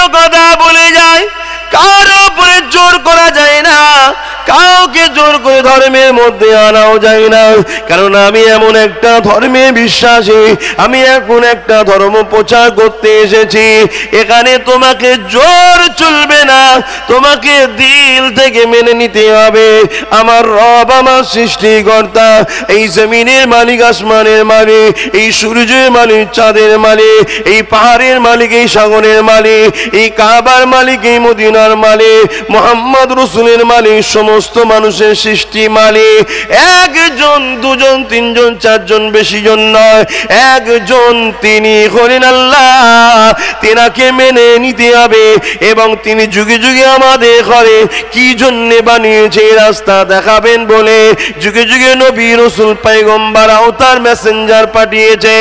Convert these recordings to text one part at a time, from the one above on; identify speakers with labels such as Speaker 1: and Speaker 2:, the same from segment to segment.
Speaker 1: কোনো কথা বলে যায়, কারো উপরে জোর করা যায় না, কাউকে জোর করে ধর্মের মধ্যে আনাও যায় না। কারণ আমি এমন একটা ধর্মে বিশ্বাসী, আমি এখন একটা ধর্ম প্রচার করতে এসেছি। এখানে তোমাকে জোর চলবে না, তোমাকে দিল থেকে মেনে নিতে হবে। আমার রব, আমার সৃষ্টিকর্তা, এই জমিনের মালিক, আসমানের মালিক, এই সূর্যের মালিক, চাঁদের মালিক, এই পাহাড়ের মালিক, এই সাগরের মালিক, এই কাবার মালিক, এই মদিনার মালিক, মুহাম্মদ রাসূলের মালিক, সমস্ত মানুষের সৃষ্টি মালিক। একজন, দুজন, তিনজন, চারজন, বেশি জন নয়, একজন, তিনি হলেন আল্লাহ। তেনাকে মেনে নিতে হবে এবং তিনি যুগে যুগে আমাদের ঘরে কি জন্য বানিয়েছে, রাস্তা দেখাবেন বলে যুগে যুগে নবী, রাসূল, পয়গম্বর, আওতার, মেসেঞ্জার পাঠিয়েছে।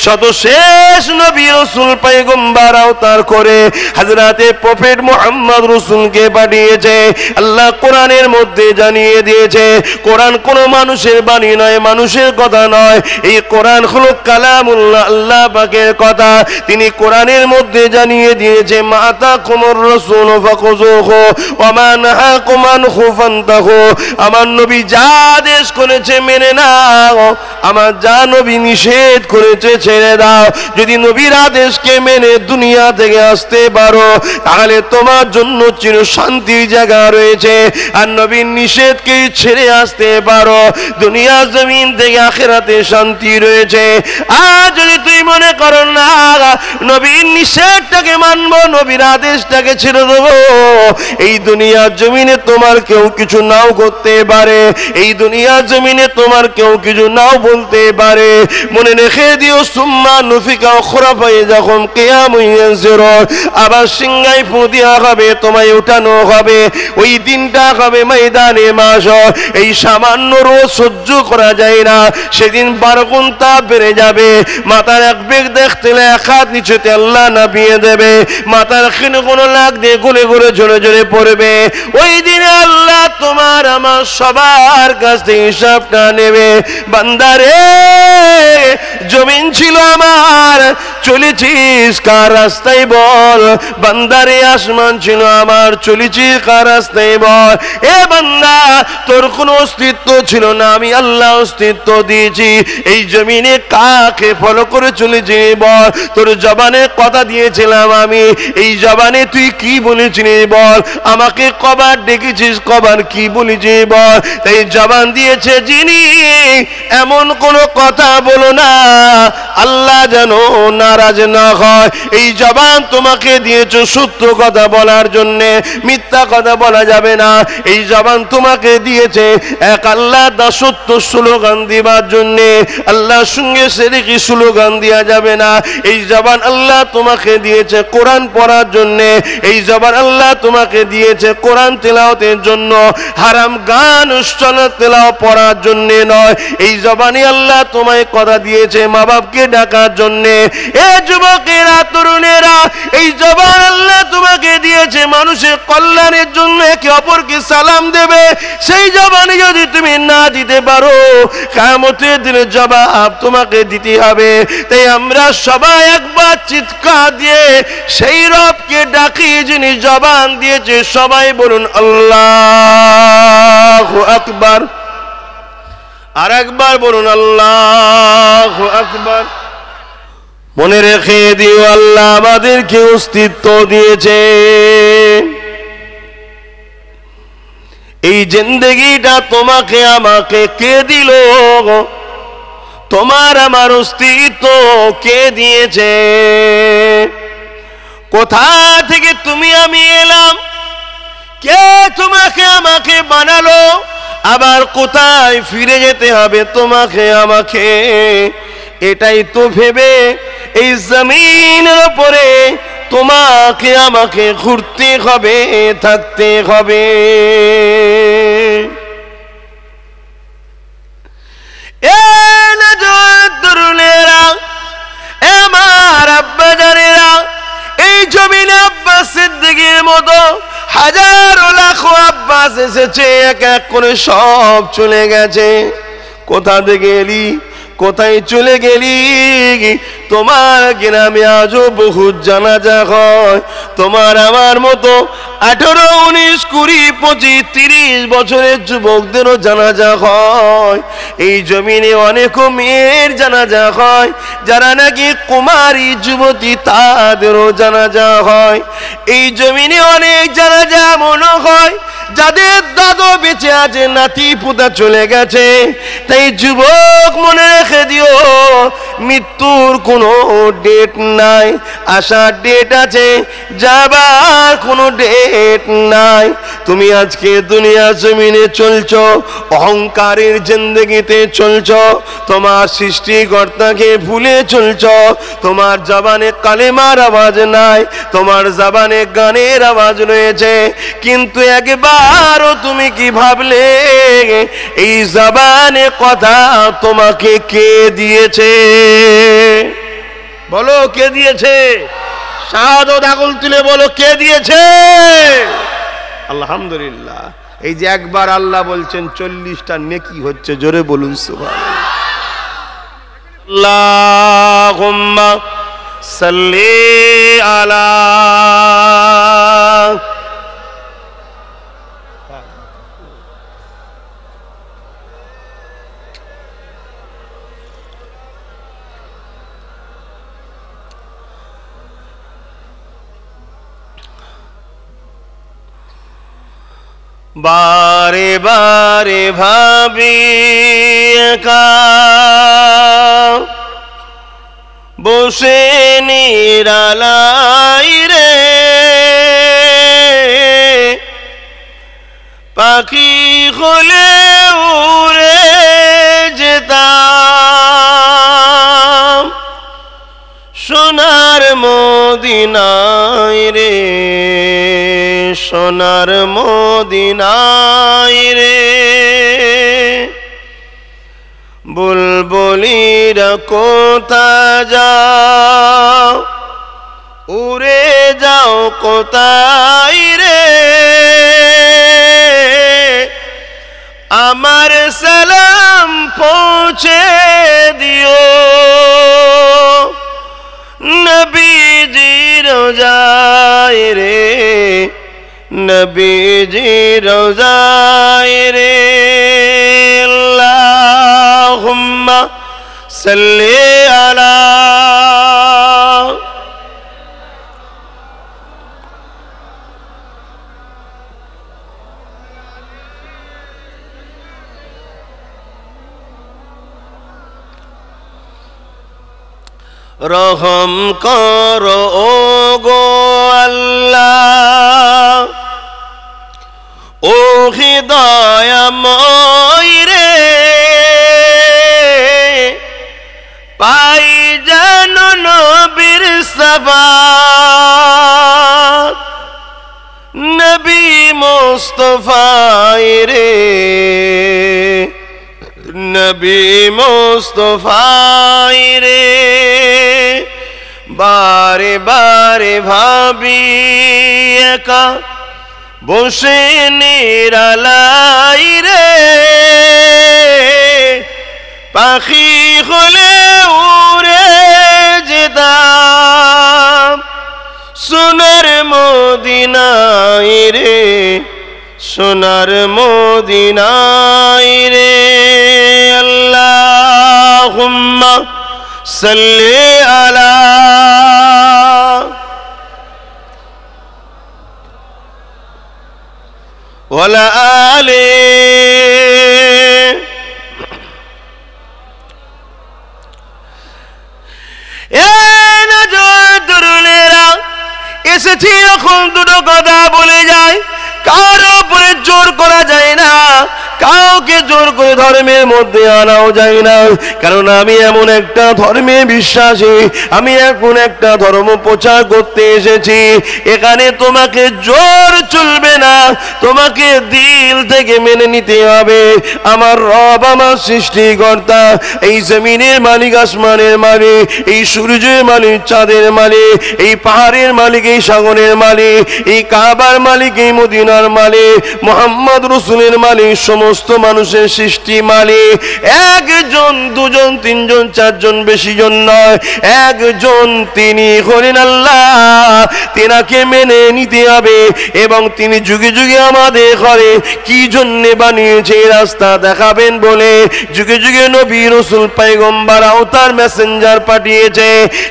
Speaker 1: শত শেষ নবী, রাসূল, পয়গম্বর আওতার করে হযরতে প্রফেট মুহাম্মদ রাসূলকে পাঠিয়েছে। আল্লাহ কোরআনের মধ্যে জানিয়ে দিয়েছে, কোরআন কোনো মানুষের বাণী নয়, মানুষের কথা নয়। এই কোরআন হলো কালামুল্লাহ, আল্লাহ পাকের কথা। তিনি কোরআনের মধ্যে জানিয়ে দিয়েছে, মাতাকুমুর রাসূল ফাখুযুহু ওয়া মা নাহাকুম আনহু ফান্তাহু। আমার নবী যা আদেশ করেছে মেনে নাও, আমার যা নবী নিষেধ করেছে ছেড়ে দাও। যদি নবীর আদেশকে মেনে দুনিয়া থেকে আসতে পারো, তাহলে তোমার জন্য চির শান্তির জায়গা রয়েছে। আর নবীর নিষেধকে ছেড়ে আসতে পারো, দুনিয়া জমিন থেকে আখিরাতে শান্তি রয়েছে। আর যদি তুই মনে করো না নবীর নিষেধটাকে মানবো, নবীর আদেশটাকে ছেড়ে দেবো, এই দুনিয়ার জমিনে তোমার কেউ কিছু নাও করতে পারে, এই দুনিয়ার জমিনে তোমার কেউ কিছু নাও বলতে পারে। মনে রেখে দিও, সুম্মা নুফিকা উখরা যখন কিয়াম ইয়ানজির, আবার সিংহায় ফু দেওয়া হবে, তোমায় উঠানো হবে। ওই দিনটা হবে ময়দানে মাশর। এই সামান্য রোদ সহ্য করা যায় না, সেদিন 12 গুণ তাপ বেড়ে যাবে। মাথার এক বেগ দেখতে এক হাত নিচেতে আল্লাহ নামিয়ে দেবে, মাথার ক্ষীণ কোনো লাগ দিয়ে গলে গলে ঝরে ঝরে পড়বে। ওই দিনে আল্লাহ তোমার আমার সবার কাছ থেকে হিসাবটা নেবে। বান্দারে, জমিন ছিল আমার, চলেছিস কার রাস্তায় বল? বান্দারে, আসমান ছিল আমার, চলেছিস কার রাস্তায় বল? এ বান্দা, তোর কোনো অস্তিত্ব ছিল না, আমি আল্লাহ অস্তিত্ব দিয়েছি। এই জমিনে কাকে ফলো করে চলেছি বল? তোর জবানে কথা দিয়েছিলাম আমি, এই জবানে তুই কি বলেছিলি বল? আমাকে কবার ডেকেছিস, কবার কি বলেছিস বল? তাই জবান দিয়েছে যিনি, এমন কোনো কথা বলো না আল্লাহ যেন নারাজ না হয়। এই জবান তোমাকে দিয়েছে সত্য কথা বলার জন্যে, মিথ্যা কথা বলা যাবে না। এই জবান তোমাকে দিয়েছে এক আল্লাহ দাসত্ব স্লোগান দিবার জন্যে, আল্লাহর সঙ্গে শিরকি স্লোগান দেওয়া যাবে না। এই জবান আল্লাহ তোমাকে দিয়েছে কোরআন পড়ার জন্যে, এই জবান আল্লাহ তোমাকে দিয়েছে কোরআন তেলাওয়াতের জন্য, হারাম গান তেলাওয়াত পড়ার জন্যে নয়। এই জবানে আল্লাহ তোমায় কথা দিয়েছে মা বাপকে ডাকার জন্যে। এ যুবকেরা, তরুণেরা, এই জবান আল্লাহ তোমাকে দিয়েছে মানুষের কল্যাণের জন্য, একে অপরকে সালাম দেবে। সেই জবানে যদি তুমি না দিতে পারো, কিয়ামতের দিনে জবাব তোমাকে দিতে হবে। তাই আমরা সবাই একবার চিৎকার দিয়ে সেই রবকে ডাকি যিনি জবান দিয়েছে। সবাই বলুন আল্লাহু আকবার। আর একবার বলুন আল্লাহু আকবার। মনে রেখে দিও, আল্লাহ আমাদেরকে অস্তিত্ব দিয়েছে। এই জিন্দেগিটা তোমাকে আমাকে কে দিল? তোমার আমার অস্তিত্ব কে দিয়েছে? কোথা থেকে তুমি আমি এলাম? কে তোমাকে আমাকে বানালো? আবার কোথায় ফিরে যেতে হবে তোমাকে আমাকে? এটাই তো ভেবে এই জমিনের উপরে তোমাকে আমাকে ঘুরতে হবে, থাকতে হবে। এ তরুণেরা, আমার আব্বাজানেরা, এই জমিনে আব্বাস সিদ্দিকীর মতো হাজারো লাখো আব্বাস এসেছে, এক এক করে সব চলে গেছে। কোথা থেকে এলি? কোথায় চলে গেলি? তোমার গ্রামে আজও বহু জানাজা হয়। তোমার আমার মতো 18, 19, 20, 25, 30 বছরের যুবকদেরও জানাজা হয়। এই জমিনে অনেক মেয়ের জানাজা হয়, যারা নাকি কুমারী যুবতী তাদেরও জানাজা হয়। এই জমিনে অনেক জানাজা মনে হয় যাদের দাদু বেঁচে আছে, নাতি পুতা চলে গেছে। তাই যুবক মনে রেখে দিও, মৃত্যুর কোনো ডেট নাই, আসার ডেট আছে, যাবার কোনো ডেট নাই। তুমি আজকে দুনিয়া জমিনে চলছো, অহংকারের জিন্দেগিতে চলছো, তোমার সৃষ্টিকর্তাকে ভুলে চলছো। তোমার জবানে কালেমার আওয়াজ নাই, তোমার জবানে গানের আওয়াজ রয়েছে, কিন্তু একবারও তুমি কি ভাবলে এই জবানে কথা তোমাকে কে দিয়েছে? বলো কে দিয়েছে? শাহাদাত আগুল তুলে বলো কে দিয়েছে? আলহামদুলিল্লাহ। এই যে একবার আল্লাহ বলছেন 40টা নেকি হচ্ছে, জোরে বলুন সুবহানাল্লাহ। আল্লাহুম্মা সাল্লি আলা বারে বারে ভাবি একা বসে নিরালাই রে, পাখি হলে উড়ে যেতাম সোনার মদিনায় রে, সোনার মদিনায় রে। বুলবুলিরা কোথা যাও, উড়ে যাও কোথায় রে, আমার সালাম পৌঁছে দিও নবীজি রোজায় রে, নবীজি রোজায় রে। আল্লাহুম্মা সাল্লি আলা রহম করো ও গো আল্লাহ, ও হৃদয়ময় রে, পাই যেন নবীর সাফাত, নবী মুস্তাফায় রে, নবী মুস্তাফায় রে। বারে বারে ভাবি একা বসে নিরালাই রে, পাখি হলে উড়ে যেতাম সোনার মদিনায় রে, সোনার মদিনায় রে। আল্লাহুম্মা সাল্লি আলা ওয়ালা আলি তরুণেরা এসেছি এখন দুটো কথা বলে যায়। কার উপরে জোর করা যায় না, কাউকে জোর করে ধর্মের মধ্যে আনাও যায় না, কারণ আমি এমন একটা ধর্মে বিশ্বাসী, আমি এখন একটা ধর্ম প্রচার করতে এসেছি। এখানে তোমাকে জোর চলবে না, তোমাকে দিল থেকে মেনে নিতে হবে। আমার রব, আমার সৃষ্টিকর্তা, এই জমিনের মালিক, আসমানের মালিক, এই সূর্যের মালিক, চাঁদের মালিক, এই পাহাড়ের মালিক, এই সাগরের মালিক, এই কাবার মালিক, এই মদিনার মালিক, মুহাম্মদ রাসূলের মালিক, সমস্ত সমস্ত মানুষের সৃষ্টি মালিক, একজন দুজন তিনজন চারজন বেশি জন নয়, একজন, তিনি হলেন আল্লাহ। তেনাকে মেনে নিতে হবে এবং তিনি যুগে যুগে আমাদের ঘরে কি জন্য বানিয়েছে রাস্তা দেখাবেন বলে যুগে যুগে নবী রাসূল পয়গম্বর আওতার মেসেঞ্জার পাঠিয়েছে।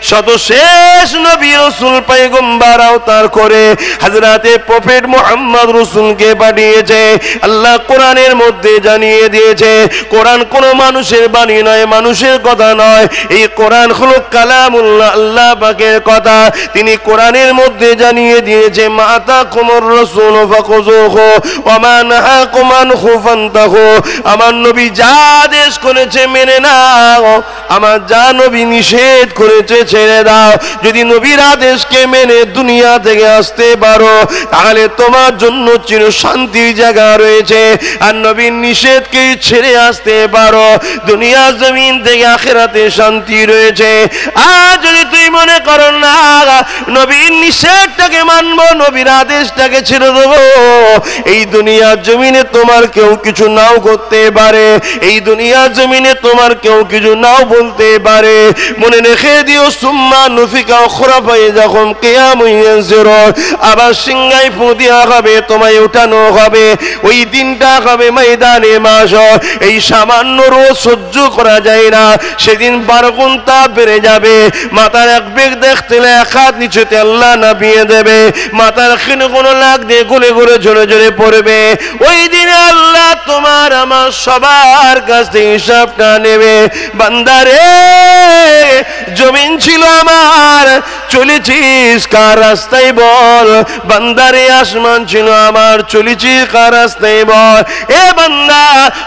Speaker 1: শত শেষ নবী রাসূল পয়গম্বর আওতার করে হযরতে প্রফেট মুহাম্মদ রাসূলকে পাঠিয়েছে। আল্লাহ কোরআনের মধ্যে জানিয়ে দিয়েছে কোরআন কোনো মানুষের বাণী নয়, মানুষের কথা নয়, এই কোরআন হলো কালামুল্লাহ, আল্লাহ পাকের কথা। তিনি কোরআনের মধ্যে জানিয়ে দিয়েছে মাতাকুমুর রাসূল ফাখুযুহু ওয়া মা নাহাকুম আনহু ফান্তাহু। আমার নবী যা আদেশ করেছে মেনে নাও, আমার যা নবী নিষেধ করেছে ছেড়ে দাও। যদি নবীর আদেশকে মেনে দুনিয়া থেকে আসতে পারো তাহলে তোমার জন্য চির শান্তির জায়গা রয়েছে। আর নবীর নিষেধকে ছেড়ে আসতে পারো দুনিয়া জমিন থেকে আখিরাতে শান্তি রয়েছে। আর যদি তুই মনে করো না নবীর নিষেধটাকে মানবো, নবীর আদেশটাকে ছেড়ে দেবো, এই দুনিয়ার জমিনে তোমার কেউ কিছু নাও করতে পারে, এই দুনিয়ার জমিনে তোমার কেউ কিছু নাও বলতে পারে। মনে রেখে দিও সুম্মা নুফিকা উখরা যখন কিয়াম ইয়ানজির, আবার সিংহায় ফু দেওয়া হবে, তোমায় উঠানো হবে। ওই দিনটা হবে ময়দানে মাশর। এই সামান্য রোদ সহ্য করা যায় না, সেদিন 12 গুণ তাপ বেড়ে যাবে। মাথার এক বেগ দেখতে এক হাত নিচেতে আল্লাহ নামিয়ে দেবে, মাথার ক্ষীণ কোনো লাগ দিয়ে গলে গলে ঝরে ঝরে পড়বে। ওই দিনে আল্লাহ তোমার আমার সবার কাছ থেকে হিসাবটা নেবে। বান্দারে জমিন ছিল আমার, চলেছিস কার রাস্তায় বল? বান্দারে আসমান ছিল আমার, চলেছিস কার রাস্তায় বল? এ বান্দা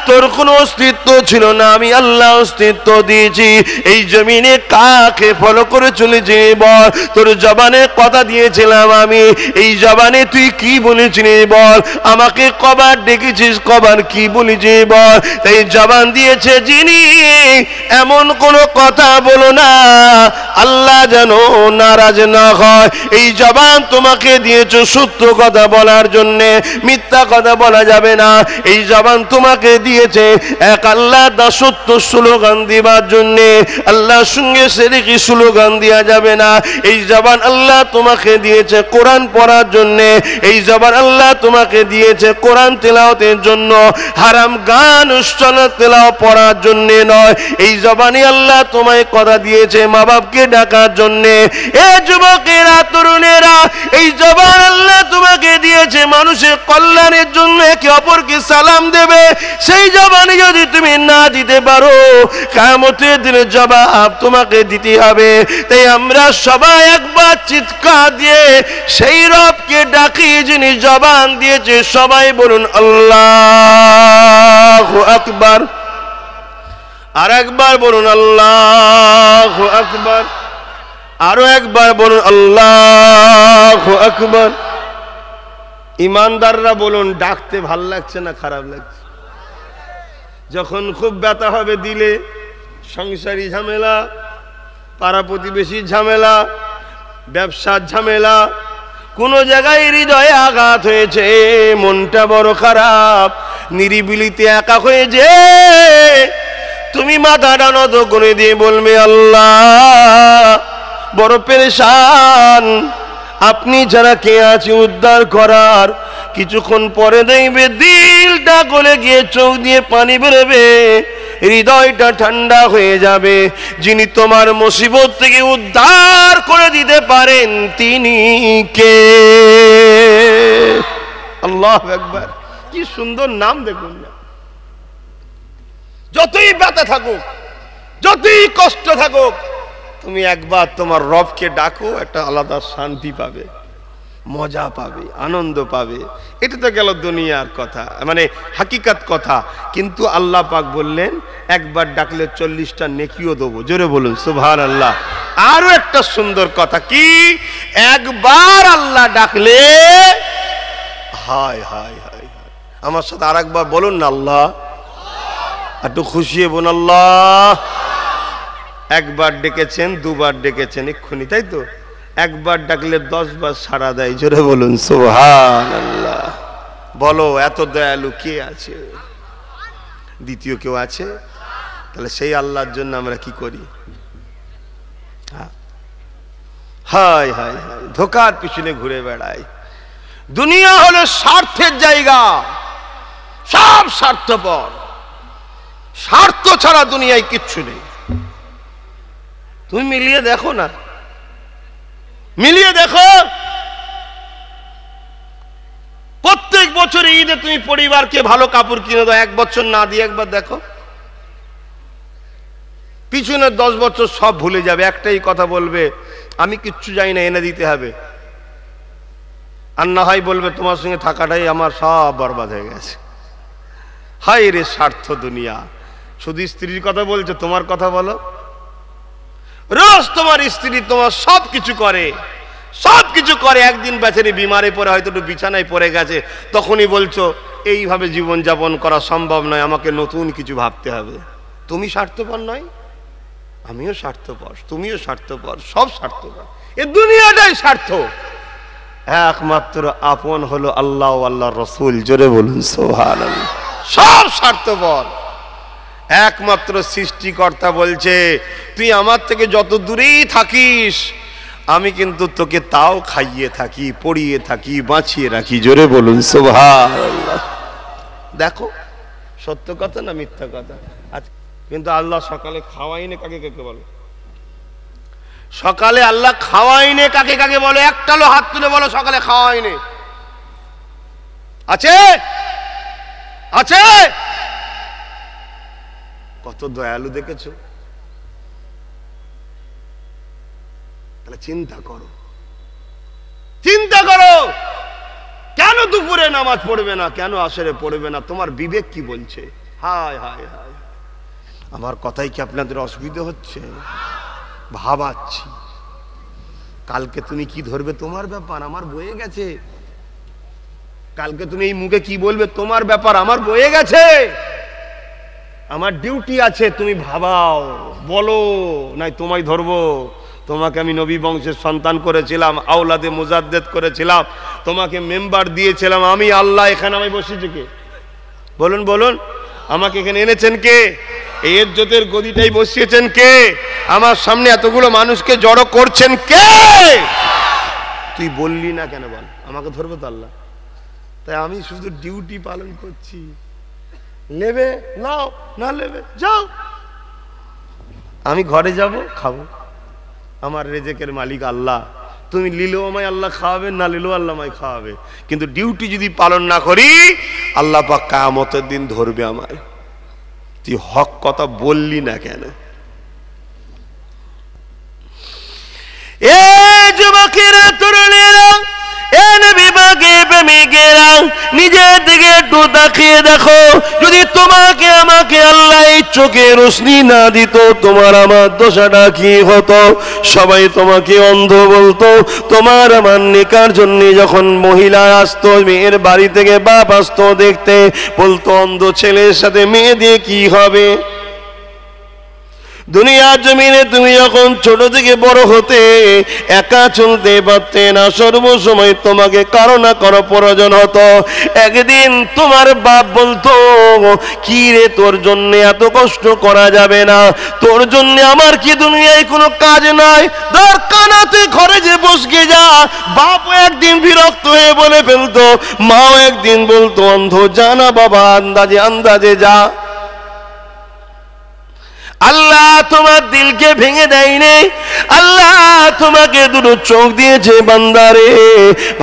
Speaker 1: তোর কোনো অস্তিত্ব ছিল না, আমি আল্লাহ অস্তিত্ব দিয়েছি। এই জমিনে কাকে ফলো করে চলেছি বল? তোর জবানে কথা দিয়েছিলাম আমি, এই জবানে তুই কি বলেছিলি বল? আমাকে কবার ডেকেছিস, কবার কি বলেছিস বল? তাই জবান দিয়েছে যিনি, এমন কোনো কথা বলো না আল্লাহ যেন নারাজ না হয়। এই জবান তোমাকে দিয়েছ সত্য কথা বলার জন্যে, মিথ্যা কথা বলা যাবে না। এই জবান তোমাকে দিয়েছে এক আল্লাহ দাসত্ব স্লোগান দিবার জন্যে, আল্লাহর সঙ্গে শিরকি স্লোগান দেওয়া যাবে না। এই জবান আল্লাহ তোমাকে দিয়েছে কোরআন পড়ার জন্যে, এই জবান আল্লাহ তোমাকে দিয়েছে কোরআন তেলাওয়াতের জন্য, হারাম গান উচ্চারণ তেলাওয়াত পড়ার জন্যে নয়। এই জবানে আল্লাহ তোমায় কথা দিয়েছে মা বাপকে ডাকার জন্যে। এ যুবকেরা, তরুণেরা, এই জবান আল্লাহ তোমাকে দিয়েছে মানুষের কল্যাণের জন্য, একে অপরকে সালাম দেবে। সেই জবানে যদি তুমি না দিতে পারো কিয়ামতের দিনে জবাব তোমাকে দিতে হবে। তাই আমরা সবাই একবার চিৎকার দিয়ে সেই রবকে ডাকি যিনি জবান দিয়েছে। সবাই বলুন আল্লাহু আকবার। আর একবার বলুন আল্লাহু আকবার। আরো একবার বলুন আল্লাহু আকবার। ইমানদাররা বলুন ডাকতে ভাল লাগছে না খারাপ লাগছে? যখন খুব ব্যথা হবে দিলে, সংসারী ঝামেলা, পাড়া প্রতিবেশী ঝামেলা, ব্যবসার ঝামেলা, কোন জায়গায় হৃদয়ে আঘাত হয়েছে, মনটা বড় খারাপ, নিরিবিলিতে একা হয়ে যে তুমি মাথাটা নত করে দিয়ে বলবে আল্লাহ বড় পেরেশান, আপনি যারা কে আছে উদ্ধার করার। কিছুক্ষণ পরে দেখবে দিলটা গলে গিয়ে চোখ দিয়ে পানি বেরোবে, হৃদয়টা ঠান্ডা হয়ে যাবে। যিনি তোমার মুসিবত থেকে উদ্ধার করে দিতে পারেন তিনি কে? আল্লাহু আকবার। কি সুন্দর নাম দেখুন না। যতই ব্যথা থাকুক, যতই কষ্ট থাকুক, তুমি একবার তোমার রবকে ডাকো, একটা আলাদা শান্তি পাবে, মজা পাবে, আনন্দ পাবে। এটা তো গেল দুনিয়ার কথা, মানে হাকিকাত কথা। কিন্তু আল্লাহ পাক বললেন একবার ডাকলে 40টা নেকিও দেবো। জোরে বলুন সুবহানাল্লাহ। আরো একটা সুন্দর কথা কি, একবার আল্লাহ ডাকলে, হায় হায় হায়, আমার সাথে আর একবার বলুন না আল্লাহ, একটু খুশি হবেন আল্লাহ। একবার ডেকেছেন, দুবার ডেকেছেন এক্ষুনি, তাই তো? একবার ডাকলে 10 বার সাড়া দেয়। জোরে বলুন সুবহানাল্লাহ। বলো এত দয়ালু কে আছে? দ্বিতীয় কেউ আছে? তাহলে সেই আল্লাহর জন্য আমরা কি করি? হায় হায় হায়, ধোকার পিছনে ঘুরে বেড়াই। দুনিয়া হলো স্বার্থের জায়গা, সব স্বার্থপর, স্বার্থ ছাড়া দুনিয়ায় কিচ্ছু নেই। তুমি মিলিয়ে দেখো না, মিলিয়ে দেখো। প্রত্যেক বছর ঈদে তুমি পরিবারকে ভালো কাপড় কিনে দাও, এক বছর না দিয়ে একবার দেখো, পিছনের 10 বছর সব ভুলে যাবে। একটাই কথা বলবে, আমি কিচ্ছু জানি না, এনে দিতে হবে। আর না হয় বলবে, তোমার সঙ্গে থাকাটাই আমার সব বরবাদ হয়ে গেছে। হায় রে স্বার্থ দুনিয়া। শুধু স্ত্রীর কথা বলছো, তোমার কথা বলো। রোজ তোমার স্ত্রী তোমার সব কিছু করে, সব কিছু করে। একদিন বেচারি বিমারে পড়ে, হয়তো একটু বিছানায় পড়ে গেছে, তখনই বলছো এইভাবে জীবন যাপন করা সম্ভব নয়, আমাকে নতুন কিছু ভাবতে হবে। তুমি স্বার্থপর নয়? আমিও স্বার্থপর, তুমিও স্বার্থপর, সব স্বার্থপর। এ দুনিয়াটাই স্বার্থ। একমাত্র আপন হলো আল্লাহ, আল্লাহর রাসূল। জোরে বলুন সুবহানাল্লাহ। সব স্বার্থপর। একমাত্র সৃষ্টিকর্তা বলছে, তুই আমার থেকে যত দূরেই থাকিস, আমি কিন্তু তোকে তাও খাইয়ে থাকি, পড়িয়ে থাকি, বাঁচিয়ে রাখি। জোরে বলুন সুবহানাল্লাহ। দেখো সত্য কথা না মিথ্যা কথা? কিন্তু আল্লাহ সকালে খাওয়াইনে কাকে কাকে বলে? সকালে আল্লাহ খাওয়াইনে কাকে কাকে বলে? একটা লো হাত তুলে বলো সকালে খাওয়াইনে আছে? আছে? কত দয়ালু দেখেছো? তাহলে চিন্তা করো, চিন্তা করো, কেন দুপুরে নামাজ পড়বে না, কেন আসরে পড়বে না? তোমার বিবেক কি বলছে? হায় হায় হায়, আমার কথাই কি আপনাদের অসুবিধা হচ্ছে? ভাবাচ্ছি। কালকে তুমি কি ধরবে তোমার ব্যাপার, আমার বয়ে গেছে। কালকে তুমি এই মুখে কি বলবে তোমার ব্যাপার, আমার বয়ে গেছে। আমার ডিউটি আছে, তুমি ভাবাও, বলো, নাই তোমায় ধরবো। তোমাকে আমি নবী বংশের সন্তান করেছিলাম, আওলাদে মুজাদ্দেদ করেছিলাম, তোমাকে মেম্বার দিয়েছিলাম আমি আল্লাহ। এখানে আমি বসেছি কে? বলুন বলুন, আমাকে এখানে এনেছেন কে? এই ইজ্জতের গদিটাই বসিয়েছেন কে? আমার সামনে এতগুলো মানুষকে জড়ো করছেন কে? তুই বললি না কেন? বল, আমাকে ধরবে তো আল্লাহ। তাই আমি শুধু ডিউটি পালন করছি। নেবে নাও, না নেবে যাও, আমি ঘরে যাব, খাবো। আমার রেজেকের মালিক আল্লাহ। তুমি লিলেও আমায় আল্লাহ খাওয়াবে, না লিলেও আল্লাহ আমায় খাওয়াবে। কিন্তু ডিউটি যদি পালন না করি, আল্লাহ পাক কিয়ামতের দিন ধরবে আমায়। তুই হক কথা বললি না কেন? এ যুবকেরা, তরুণেরা, এ নবী পাকের প্রেমিকেরা, নিজের দিকে একটু তাকিয়ে দেখো। যদি তোমাকে আমাকে আল্লাহ এই চোখে রোশনি না দিত, তোমার আমার দশাটা কি হতো? সবাই তোমাকে অন্ধ বলতো। তোমার আমার নিকার জন্য যখন মহিলা আসতো, মেয়ের বাড়ি থেকে বাপ আসতো দেখতে, বলতো অন্ধ ছেলের সাথে মেয়ে দিয়ে কি হবে? দুনিয়ার জমিনে তুমি যখন ছোট থেকে বড় হতে, একা চলতে পারতে না, সর্বসময় তোমাকে কারো না কারো প্রয়োজন হতো। একদিন তোমার বাপ বলতো, কি রে, তোর জন্য এত কষ্ট করা যাবে না, তোর জন্য আমার কি দুনিয়ায় কোনো কাজ নাই, দরকার না তুই ঘরে যে বসকে যা। বাপ একদিন বিরক্ত হয়ে বলে ফেলতো, মাও একদিন বলতো, অন্ধ জানা বাবা, আন্দাজে আন্দাজে যা। আল্লাহ তোমার দিলকে ভেঙে দেয়নি, আল্লাহ তোমাকে দুটো চোখ দিয়েছে। বান্দারে,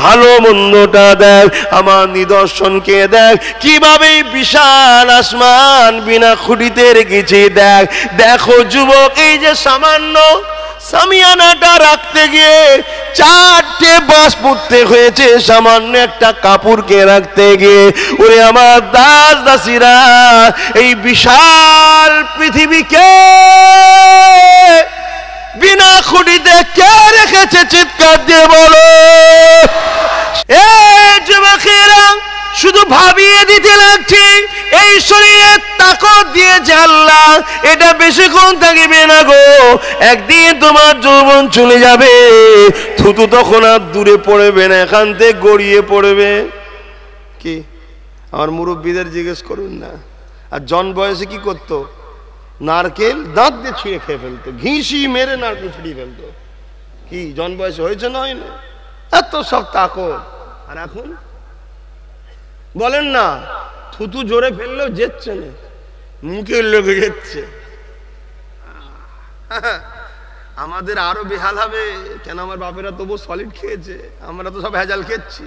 Speaker 1: ভালো মন্দটা দেখ, আমার নিদর্শনকে দেখ, কিভাবে বিশাল আসমান বিনা খুঁটিতে রেখেছি। দেখ, দেখো যুবক, এই যে সামান্য সামিয়ানাটা রাখতে গিয়ে 4টে বাঁশ পুঁততে হয়েছে, সামান্য একটা কাপড়কে রাখতে গিয়ে। ওরে আমার দাস দাসীরা, এই বিশাল পৃথিবীকে বিনা খুঁটিতে কে রেখেছে? চিৎকার দিয়ে বলো। এ যুবকেরা, শুধু ভাবিয়ে দিতে লাগছি, এই শরীরে তাকত দিয়েছে আল্লাহ, এটা বেশিক্ষণ থাকবে না গো। একদিন তোমার যৌবন চলে যাবে, থুতু তখন আর দূরে পড়বে না, এখান থেকে গড়িয়ে পড়বে। কি আমার মুরব্বীদের জিজ্ঞেস করুন না, আর জন বয়সে কি করতো? নারকেল দাঁত দিয়ে ছিঁড়ে খেয়ে ফেলতো, ঘিসি মেরে নারকেল ছিঁড়িয়ে ফেলতো। কি জন বয়সে হয়েছে না হয়নি? এত সব তাকত। আর এখন বলেন না, থুতু জোরে ফেললেও যেচ্ছে না, মুখে লেগে যাচ্ছে। আমাদের আরো বেহাল হবে কেন? আমার বাপেরা তবু সলিড খেয়েছে, আমরা তো সব ভেজাল খেয়েছি।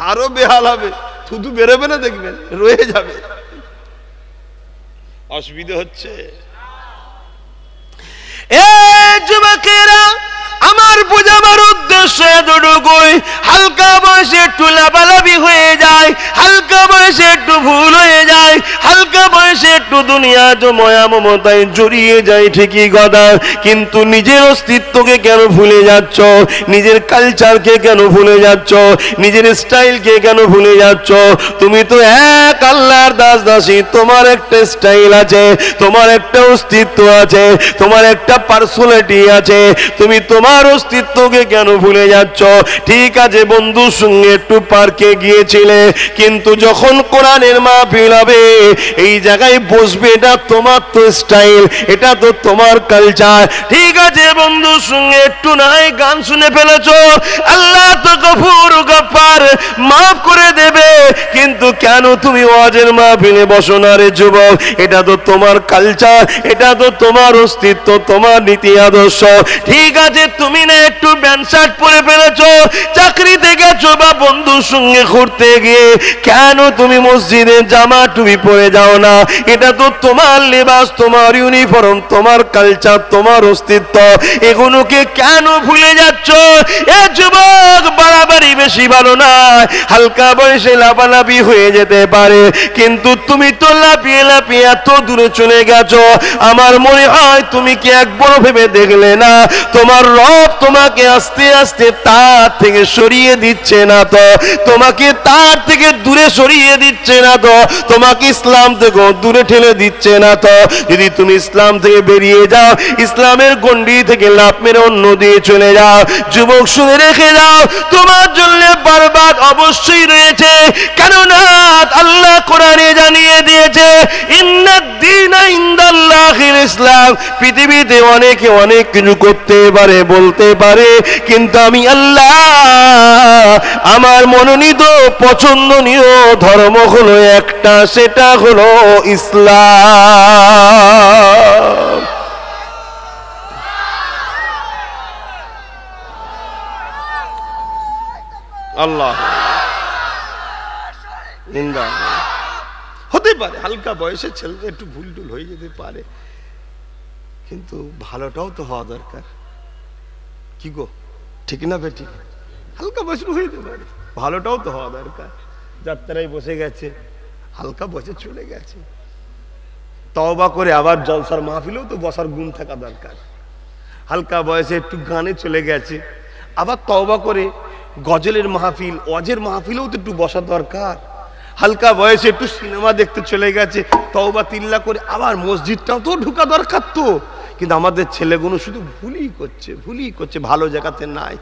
Speaker 1: আরো বেহাল হবে, থুতু বেরোবে না, দেখবেন রয়ে যাবে। অসুবিধা হচ্ছে। এ যুবকেরা, আমার বোঝাবার উদ্দেশ্য এতটুকুই, হালকা বয়সে একটু লাফালাফি হয়ে যায়, হালকা বয়সে একটু ভুল হয়ে যায়, হালকা বয়সে একটু দুনিয়া ময়া মমতায় জড়িয়ে যায়, ঠিকই কথা। কিন্তু নিজের অস্তিত্বকে কেন ভুলে যাচ্ছ? নিজের কালচারকে কেন ভুলে যাচ্ছ? নিজের স্টাইলকে কেন ভুলে যাচ্ছ? তুমি তো এক আল্লাহর দাস দাসী, তোমার একটা স্টাইল আছে, তোমার একটা অস্তিত্ব আছে, তোমার একটা পার্সোনালিটি আছে। তুমি তোমার অস্তিত্বকে কেন ভুলে যাচ্ছ? ঠিক আছে, বন্ধুর সঙ্গে একটু পার্কে গিয়েছিলে, কিন্তু যখন কোরআনের মাহফিল হবে, এই জায়গায় বসবে, এটা তোমার তো স্টাইল, এটা তো তোমার কালচার। ঠিক আছে, বন্ধুর সঙ্গে একটু নাই গান শুনে ফেলেছো, আল্লাহ তো গফুর গফফার, মাফ করে দেবে, কিন্তু কেন তুমি ওয়াজের মাহফিলে বসো না রে যুবক? এটা তো তোমার কালচার, এটা তো তোমার অস্তিত্ব, তোমার নীতি আদর্শ। ঠিক আছে, তুমি না একটু প্যান্ট শার্ট পরে ফেলেছো, চাকরিতে গেছো বা বন্ধুর সঙ্গে ঘুরতে গিয়ে, কেন তুমি মসজিদে জামা টুপি পরে যাও না? এটা তো তোমার লেবাস, তোমার ইউনিফর্ম, তোমার কালচার, তোমার অস্তিত্ব। এগুলোকে কেন ভুলে যাচ্ছ? এ যুবক, বাড়াবাড়ি বেশি ভালো না, হালকা বয়সে লাফালাফি হয়ে যেতে পারে, কিন্তু তুমি তো লাফিয়ে লাফিয়ে এত দূরে চলে গেছো। আমার মনে হয় তুমি কি একবার ভেবে দেখলে না, তোমার রব তোমাকে আস্তে আস্তে তার থেকে সরিয়ে দিচ্ছে না তো? তোমাকে তার থেকে দূরে সরিয়ে দিচ্ছে না তো? তোমাকে ইসলাম থেকে দূরে ঠেলে দিচ্ছে না তো? যদি তুমি ইসলাম থেকে বেরিয়ে যাও, ইসলামের গণ্ডি থেকে লাফ মেরে অন্য দিয়ে চলে যাও, যুবক শুনে রেখে যাও, তোমার জন্য বরবাদ অবশ্যই রয়েছে। কেননা আল্লাহ কোরআনে জানিয়ে দিয়েছে, ইন্নাদ দীনা ইনদাল্লাহিল ইসলাম। পৃথিবীতে অনেকে অনেক কিছু করতে পারে, বলতে পারে, কিন্তু আমি আল্লাহ, আমার মনোনীত পছন্দনীয় ধর্ম হলো একটা, সেটা হলো ইসলাম। আল্লাহ নিন্দা। হতে পারে হালকা বয়সের ছেলেদের একটু ভুল টুল হয়ে যেতে পারে, কিন্তু ভালোটাও তো হওয়া দরকার। কি গো, ঠিক না বেটি? হালকা বয়স হয়ে যেতে পারে, ভালোটাও তো হওয়া দরকার। যাত্রায় বসে গেছে, হালকা বয়সে চলে গেছে, তওবা করে আবার জলসার মাহফিলেও তো বসার গুণ থাকা দরকার। হালকা বয়সে একটু গানে চলে গেছে, আবার তওবা করে গজলের মাহফিল, ওয়াজের মাহফিলেও তো একটু বসা দরকার। হালকা বয়সে একটু সিনেমা দেখতে চলে গেছে, তওবা তিল্লা করে আবার মসজিদটাও তো ঢোকা দরকার তো। কিন্তু আমাদের ছেলেগুলো শুধু ভুলই করছে, ভালো জায়গাতে নাই।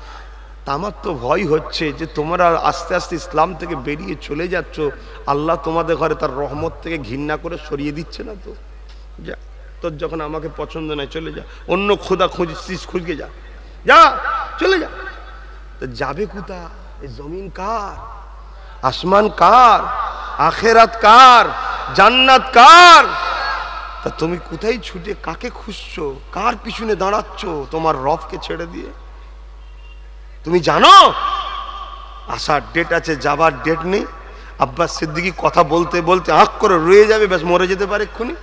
Speaker 1: তা আমার তো ভয় হচ্ছে যে তোমরা আস্তে আস্তে ইসলাম থেকে বেরিয়ে চলে যাচ্ছ, আল্লাহ তোমাদের ঘরে তার রহমত থেকে ঘৃণা করে সরিয়ে দিচ্ছে না তো? যা, তোর যখন আমাকে পছন্দ নয়, চলে যা, অন্য খোদা খুঁজছিস, খুঁজকে যা, যা চলে যা। তো যাবে কোথা? এই জমিন কার? আসমান কার? আখেরাত কার? জান্নাত কার? তা তুমি কোথায় ছুটে কাকে খুঁজছো? কার পিছনে দাঁড়াচ্ছ তোমার রবকে ছেড়ে দিয়ে? তুমি জানো আসার ডেট আছে, যাবার ডেট নেই। আব্বাস সিদ্দিকী কথা বলতে বলতে আঁক করে রয়ে যাবে, ব্যাস মরে যেতে পারে এক্ষুনি।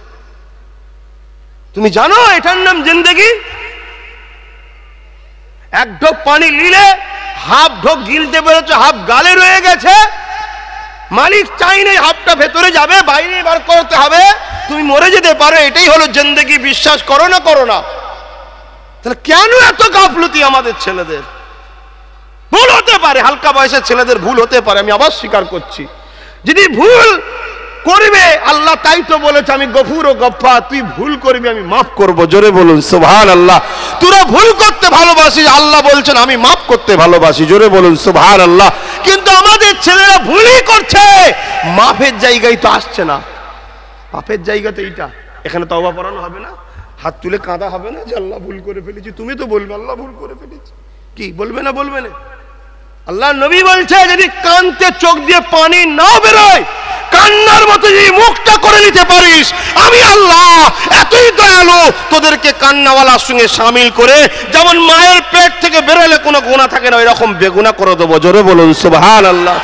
Speaker 1: তুমি জানো এটার নাম জিন্দেগি? এক ঢোক পানি নিলে হাফ ঢোক গিলতে পেরেছো, হাফ গালে রয়ে গেছে। মালিক চাই নেই হাফটা ভেতরে যাবে, বাইরে বার করতে হবে, তুমি মরে যেতে পারো। এটাই হলো জিন্দেগি। বিশ্বাস করো না করো না? তাহলে কেন এত গাফলতি আমাদের ছেলেদের? ভুল হতে পারে, হালকা বয়সের ছেলেদের ভুল হতে পারে, আমি আবার স্বীকার করছি। যদি ভুল করবে, আল্লাহ তাই তো বলেছে আমি গফুর ও গফফার, তুই ভুল করবি আমি মাফ করব। জোরে বলুন সুবহানাল্লাহ। তোরা ভুল করতে ভালোবাসিস, আল্লাহ বলছেন আমি মাফ করতে ভালোবাসি। জোরে বলুন সুবহানাল্লাহ। কিন্তু আমাদের ছেলেরা ভুলই করছে, মাফের জায়গায় তো আসছে না। পাপের জায়গা তো এইটা, এখানে তওবা পড়ানো হবে না, হাত তুলে কাঁদা হবে না যে আল্লাহ ভুল করে ফেলেছি? তুমি তো বলবে আল্লাহ ভুল করে ফেলেছি, কি বলবে না? বলবে না? আল্লাহ নবী বলছে যদি কানতে চোখ দিয়ে পানি না বেরোয়, কান্নার মতো যদি মুখটা করে নিতে পারিস, আমি আল্লাহ এতই দয়ালু তোদেরকে কান্নাওয়ালার সঙ্গে শামিল করে, যেমন মায়ের পেট থেকে বেরোলে কোনো গুনাহ থাকে না, এরকম বেগুনাহ করে দেবো। জোরে বলুন সুবহানাল্লাহ।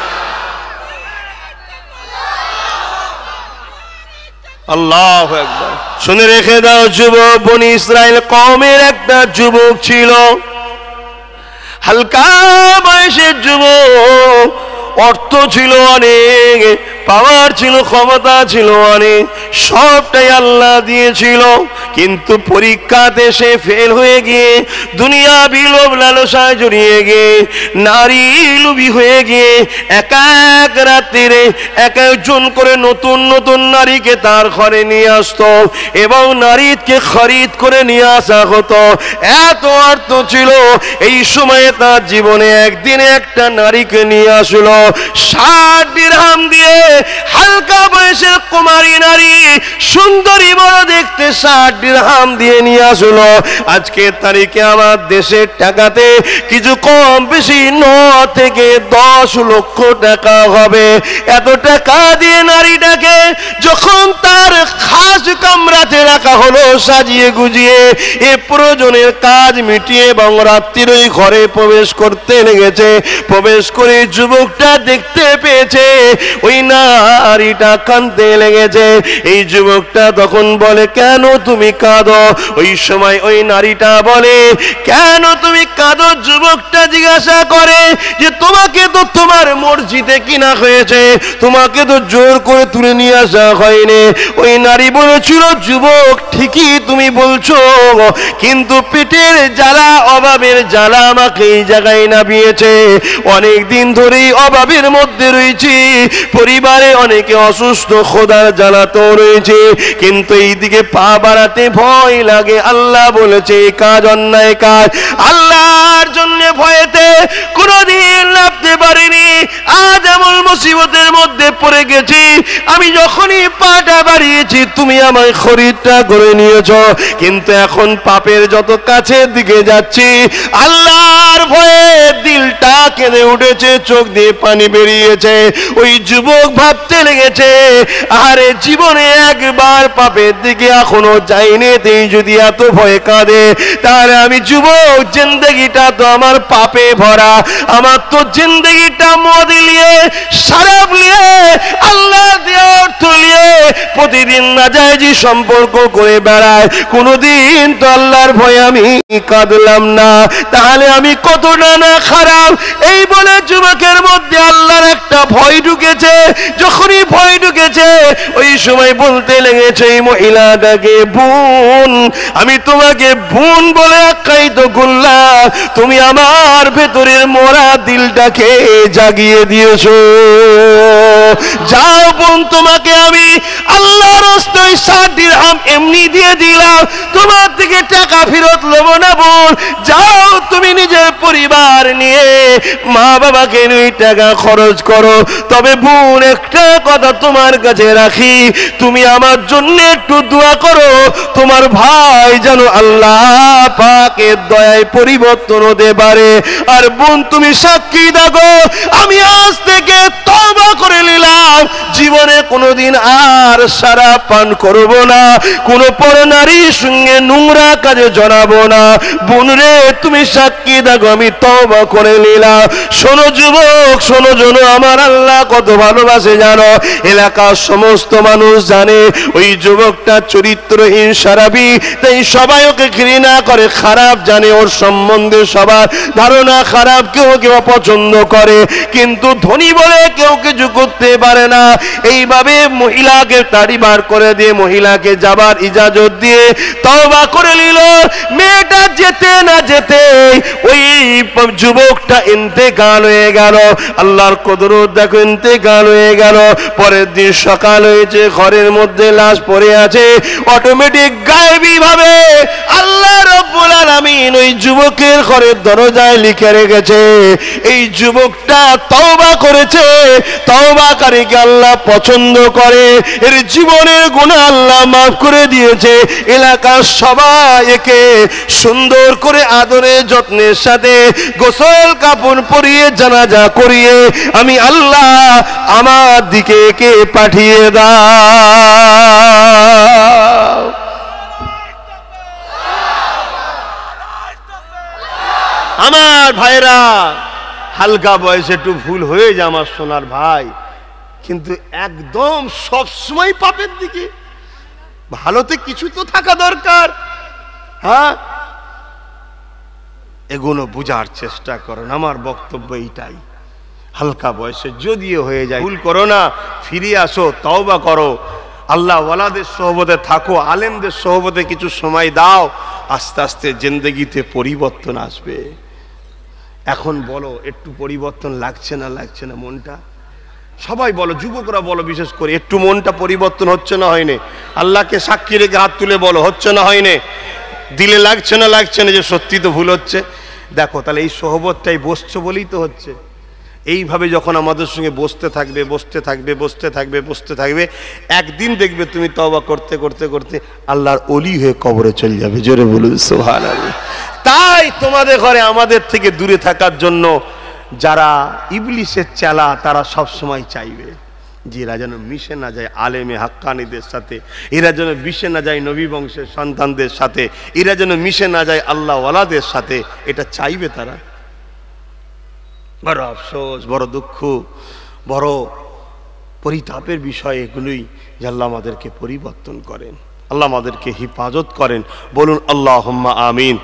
Speaker 1: আল্লাহু আকবার। শুনে রেখে দাও যুবক, বনি ইসরাইল কওমের একটা যুবক ছিল, হালকা বয়সের যুবক, অর্থ ছিল অনেক, পাওয়ার ছিল, ক্ষমতা ছিল অনেক, সবটাই আল্লাহ দিয়েছিল, কিন্তু পরীক্ষাতে সে ফেল হয়ে গিয়ে দুনিয়া বিলোভ লালসায় জড়িয়ে গিয়ে নারী লোভী হয়ে গিয়ে এক এক রাত্রিরে এক একজন করে নতুন নতুন নারীকে তার ঘরে নিয়ে আসতো এবং নারীকে খরিদ করে নিয়ে আসা হতো। এত অর্থ ছিল। এই সময়ে তার জীবনে একদিনে একটা নারীকে নিয়ে আসলো 60 দিরহাম দিয়ে। হালকা বয়সের কুমারী নারী, সুন্দরী বড় দেখতে, 60 দিরহাম দিয়ে নিয়ে আসলো। আজকে তারিখে আমার দেশের টাকাতে কিছু কম বেশি 9 থেকে 10 লক্ষ টাকা হবে। এত টাকা দিয়ে নারীটাকে যখন তার খাস কামরাতে রাখা হলো, সাজিয়ে গুজিয়ে এ প্রয়োজনের কাজ মিটিয়ে এবং রাত্রির ওই ঘরে প্রবেশ করতে লেগেছে। প্রবেশ করে যুবকটা দেখতে পেয়েছে ওই নারীটা কাঁদতে লেগেছে। এই যুবকটা তখন বলে, কেন তুমি কাঁদো? ওই সময় ওই নারীটা বলে, কেন তুমি কাঁদো? যুবকটা জিজ্ঞাসা করে যে তোমাকে তো তোমার মর্জিতে কিনা হয়েছে, তোমাকে তো জোর করে তুলে নিয়ে আসা হয়নি। ওই নারী বলেছিল, যুবক ঠিকই তুমি বলছো, কিন্তু পেটের জ্বালা, অভাবের জ্বালা আমাকে এই জায়গায় নামিয়েছে। অনেক দিন ধরেই অভাবের মধ্যে রয়েছি, পরিবারে অনেকে অসুস্থ, খোদার জ্বালাতেও রয়েছে, কিন্তু এইদিকে পা বাড়াতে ভয় লাগে। আল্লাহ বলেছে এই কাজ অন্যায় কাজ, আল্লাহর জন্য ভয়েতে কোনোদিন নামতে পারিনি। আজ এমন মুসিবতের মধ্যে পড়ে গেছি, আমি যখনই পাটা বাড়িয়েছি তুমি আমায় খরিদটা করে নিয়েছ, কিন্তু এখন পাপের যত কাছের দিকে যাচ্ছি, আল্লাহর ভয়ে দিলটা কেঁদে উঠেছে, চোখ দিয়ে পানি বেরিয়েছে। ওই যুবক ভাবতে লেগেছে, আরে জীবনে একবার পাপের দিকে এখনো যাইনি, তুই যদি এত ভয় কাঁদে, তাহলে আমি যুবক জিন্দগিটা তো আমার পাপে ভরা, আমার তো জিন্দগিটা মদ লিয়ে, শরাব লিয়ে, আল্লাহ দিয়ে অর্থ লিয়ে প্রতিদিন নাজায়েজি সম্পর্ক করে বেড়ায়, কোনোদিন তো আল্লাহর ভয়ে আমি কাঁদলাম না, তাহলে আমি কতটা না খারাপ। এই বলে যুবকের মধ্যে আল্লাহর একটা ভয় ঢুকেছে। যখনই ভয় ঢুকেছে, ওই সময় বলতে লেগেছে এই মহিলাটাকে, বোন, আমি তোমাকে বোন বলে আখ্যায়িত করলাম, তুমি আমার ভেতরের মরা দিলটাকে জাগিয়ে দিয়েছো। যাও বোন, তোমাকে আমি আল্লাহর রাস্তায় 60 দিরহাম এমনি দিয়ে দিলাম, তোমার থেকে টাকা ফেরত নেব না বোন। যাও তুমি নিজের পরিবার নিয়ে মা বাবাকে নিয়ে টাকা খরচ করো। তবে বোন, একটা কথা তোমার কাছে রাখি, তুমি আমার জন্য একটু দোয়া করো, তোমার ভাই যেন আল্লাহ পাকের দয়ায় পরিবর্তন হতে পারে। আর বোন, তুমি সাক্ষী থাকো, আমি আজ থেকে তওবা করে নিলাম, জীবনে কোনোদিন আর শরাব পান করব না, কোনো পরনারীর সঙ্গে নোংরা কাজে জড়াবো না। বোন রে, তুমি সাক্ষী থাকো, আমি তওবা করে নিলাম। শোনো যুবক, শোনো, জানো আমার আল্লাহ কত ভালোবাসে জানো। এলাকার সমস্ত মানুষ জানে ওই যুবকটা চরিত্রহীন শরাবী, তাই সবাই ওকে ঘৃণা করে, খারাপ জানে, ওর সম্বন্ধে সবার ধারণা খারাপ, কেউ কেউ অপছন্দ করে, কিন্তু ধনী বলে কেউ কিছু করতে পারে না। এইভাবে মহিলাকে তাড়ি বার করে দিয়ে মহিলাকে যাবার ইজাজত দিয়ে তওবা করে নিল। মেয়েটা যেতে না যেতে ওই যুবকটা ইন্তেকাল হয়ে গেল। আল্লাহর কুদরত দেখো, ইন্তেকাল হয়ে গেল। পরের দিন সকাল হয়েছে, ঘরের মধ্যে লাশ পড়ে আছে। অটোমেটিক গায়েবী ভাবে আল্লাহ আল্লাহ রাব্বুল আলামিন ওই যুবকের ঘরের দরজায় লিখে রেখেছে, এই যুবকটা তওবা করেছে, তওবাকারীকে আল্লাহ পছন্দ করে, এর জীবনের গুনাহ আল্লাহ মাফ করে দিয়েছে। এলাকার সবাই একে সুন্দর করে আদরে যত্নের সাথে গোসল কাপড় পরিয়ে জানাজা করিয়ে আমি আল্লাহ আমার দিকে একে পাঠিয়ে দাও। আমার ভাইরা, হালকা বয়সে একটু ভুল হয়ে যায় আমার সোনার ভাই, কিন্তু একদম সবসময় পাপের দিকে। ভালোতে কিছু তো থাকা দরকার। হ্যাঁ, এগুলো বুঝার চেষ্টা করুন। আমার বক্তব্য এইটাই, হালকা বয়সে যদিও হয়ে যায় ভুল করো না, ফিরে আসো, তওবা করো, আল্লাহ ওয়ালাদের সোহবতে থাকো, আলেমদের সোহবতে কিছু সময় দাও, আস্তে আস্তে জিন্দেগিতে পরিবর্তন আসবে। এখন বলো, একটু পরিবর্তন লাগছে না লাগছে না মনটা? সবাই বলো, যুবকরা বলো বিশেষ করে, একটু মনটা পরিবর্তন হচ্ছে না হয়নি? আল্লাহকে সাক্ষী রেখে হাত তুলে বলো, হচ্ছে না হয়নি? দিলে লাগছে না লাগছে না যে সত্যি তো ভুল হচ্ছে? দেখো তাহলে এই সোহবতটাই বসছো বলেই তো হচ্ছে। এইভাবে যখন আমাদের সঙ্গে বসতে থাকবে বসতে থাকবে বসতে থাকবে বসতে থাকবে, একদিন দেখবে তুমি তওবা করতে করতে করতে আল্লাহর ওলি হয়ে কবরে চলে যাবে। জোরে বলুন সুবহানাল্লাহ। তাই তোমাদের ঘরে আমাদের থেকে দূরে থাকার জন্য যারা ইবলিসের চেলা, তারা সব সময় চাইবে যে এরা যেন মিশে না যায় আলেমে হাক্কানিদের সাথে, এরা যেন মিশে না যায় নবী বংশের সন্তানদের সাথে, এরা যেন মিশে না যায় আল্লাহ ওয়ালাদের সাথে। এটা চাইবে তারা। বড় আফসোস, বড় দুঃখ, বড় পরিতাপের বিষয় এগুলোই যে আল্লাহ আমাদেরকে পরিবর্তন করেন, আল্লাহ আমাদেরকে হিফাজত করেন। বলুন আল্লাহুম্মা আমিন।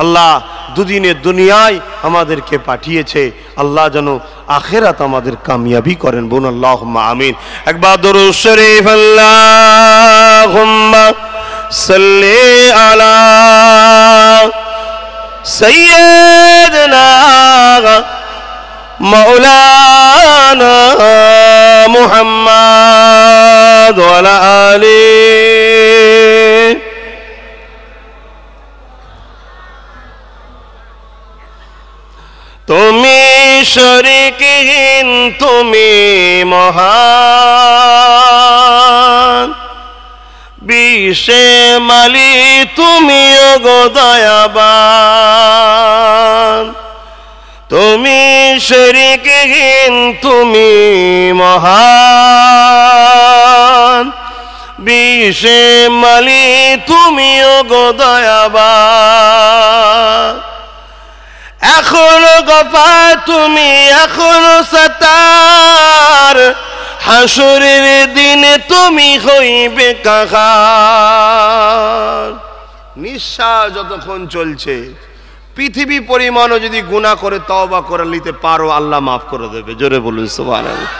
Speaker 1: আল্লাহ দুদিনের দুনিয়ায় আমাদেরকে পাঠিয়েছে, আল্লাহ যেন আখিরাত আমাদের কামিয়াবি করেন। বলুন আল্লাহুম্মা আমিন। একবার দরুদ শরীফ, আল্লাহুম্মা সাল্লি আলা সাইয়্যিদিনা মাওলানা মুহাম্মদ ওয়া আলা আলিহি। তুমি শরীকহীন, তুমি মহান, বিশ্বে মালি তুমি ওগো দয়াবান। তুমি শরীকহীন, তুমি মহান, বিশ্বে মালি তুমি ওগো দয়াবান। এখনো গফার তুমি, এখনো সাতার, হাসরের দিনে তুমি হইবে কাহার। নিঃশ্বাস যতক্ষণ চলছে, পৃথিবী পরিমাণও যদি গুনাহ করে তওবা করে নিতে পারো, আল্লাহ মাফ করে দেবে। জোরে বলুন সুবহানাল্লাহ।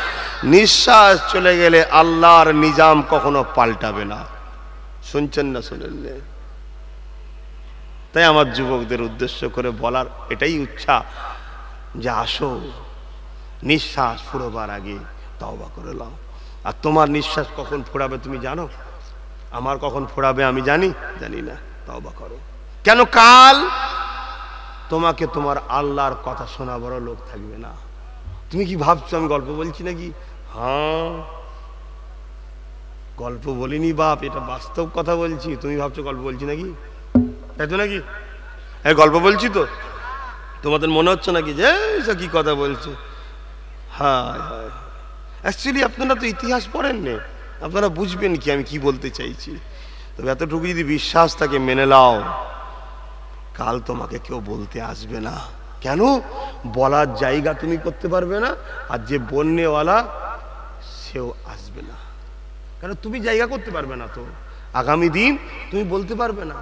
Speaker 1: নিঃশ্বাস চলে গেলে আল্লাহর নিজাম কখনো পাল্টাবে না। শুনছেন না? শুনেন না? তাই আমার যুবকদের উদ্দেশ্য করে বলার এটাই ইচ্ছা যে আসো, নিঃশ্বাস ফুরোবার আগে তওবা করে নাও। আর তোমার নিঃশ্বাস কখন ফুরাবে তুমি জানো? আমার কখন ফুরাবে আমি জানি? জানি না। তওবা করো। কেন? কাল তোমাকে তোমার আল্লাহর কথা শোনাবারও লোক থাকবে না। তুমি কি ভাবছো আমি গল্প বলছি নাকি? হ্যাঁ, গল্প বলিনি বাপ, এটা বাস্তব কথা বলছি। তুমি ভাবছো গল্প বলছি নাকি? তাই তো নাকি? হ্যাঁ, গল্প বলছি তো। তোমাদের মনে হচ্ছে নাকি যে এসব কি কথা বলছে? হ্যাঁ হ্যাঁ, অ্যাকচুয়ালি আপনারা তো ইতিহাস পড়েন না, আপনারা বুঝবেন কি আমি কি বলতে চাইছি। তবে এতটুকু যদি বিশ্বাস থাকে মেনে নাও, কাল তোমাকে কেউ বলতে আসবে না। কেন? বলার জায়গা তুমি করতে পারবে না, আর যে বন্যওয়ালা সেও আসবে না। কারণ তুমি জায়গা করতে পারবে না, তো আগামী দিন তুমি বলতে পারবে না।